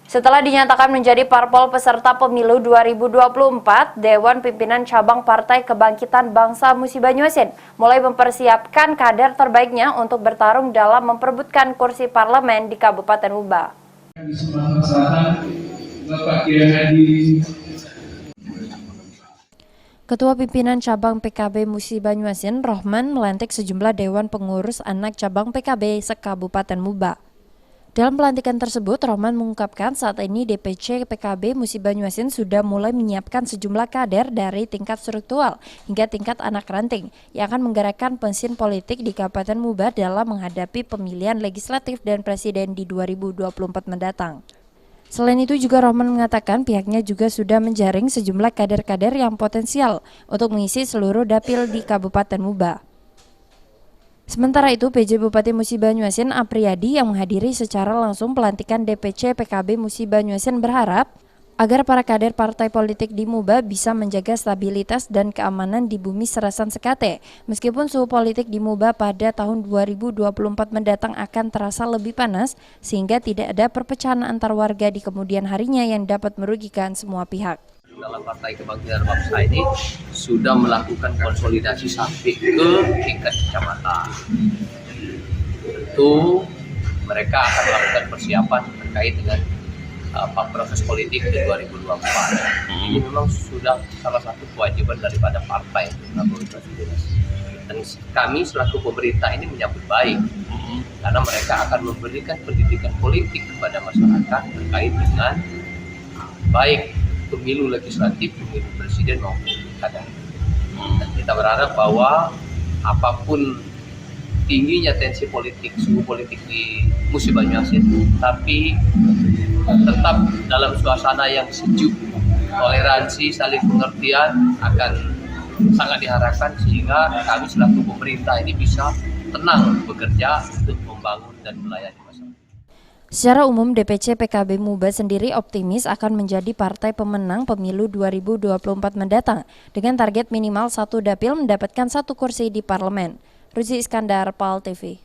Setelah dinyatakan menjadi parpol peserta pemilu 2024, Dewan Pimpinan Cabang Partai Kebangkitan Bangsa Musi Banyuasin mulai mempersiapkan kader terbaiknya untuk bertarung dalam memperebutkan kursi parlemen di Kabupaten Muba. Ketua Pimpinan Cabang PKB Musi Banyuasin, Rohman, melantik sejumlah Dewan Pengurus Anak Cabang PKB se-Kabupaten Muba. Dalam pelantikan tersebut, Rohman mengungkapkan saat ini DPC PKB Musi Banyuasin sudah mulai menyiapkan sejumlah kader dari tingkat struktural hingga tingkat anak ranting yang akan menggerakkan mesin politik di Kabupaten Muba dalam menghadapi pemilihan legislatif dan presiden di 2024 mendatang. Selain itu juga Rohman mengatakan pihaknya juga sudah menjaring sejumlah kader-kader yang potensial untuk mengisi seluruh dapil di Kabupaten Muba. Sementara itu, PJ Bupati Musi Banyuasin Apriyadi yang menghadiri secara langsung pelantikan DPC PKB Musi Banyuasin berharap agar para kader partai politik di Muba bisa menjaga stabilitas dan keamanan di bumi Serasan Sekate, meskipun suhu politik di Muba pada tahun 2024 mendatang akan terasa lebih panas, sehingga tidak ada perpecahan antar warga di kemudian harinya yang dapat merugikan semua pihak. Dalam Partai Kebangkitan Bangsa ini sudah melakukan konsolidasi sampai ke tingkat kecamatan. Tentu mereka akan melakukan persiapan terkait dengan proses politik di 2024. Ini memang sudah salah satu kewajiban daripada partai untuk melakukan konsolidasi. Dan kami selaku pemerintah ini menyambut baik karena mereka akan memberikan pendidikan politik kepada masyarakat terkait dengan baik pemilu legislatif, pemilu presiden maupun pilkada. Dan kita berharap bahwa apapun tingginya tensi politik, suhu politik di Musi Banyuasin, tapi tetap dalam suasana yang sejuk, toleransi, saling pengertian akan sangat diharapkan sehingga kami selaku pemerintah ini bisa tenang bekerja untuk membangun dan melayani masyarakat. Secara umum, DPC PKB Muba sendiri optimis akan menjadi partai pemenang pemilu 2024 mendatang dengan target minimal 1 dapil mendapatkan 1 kursi di parlemen. Ruzi Iskandar, PAL TV.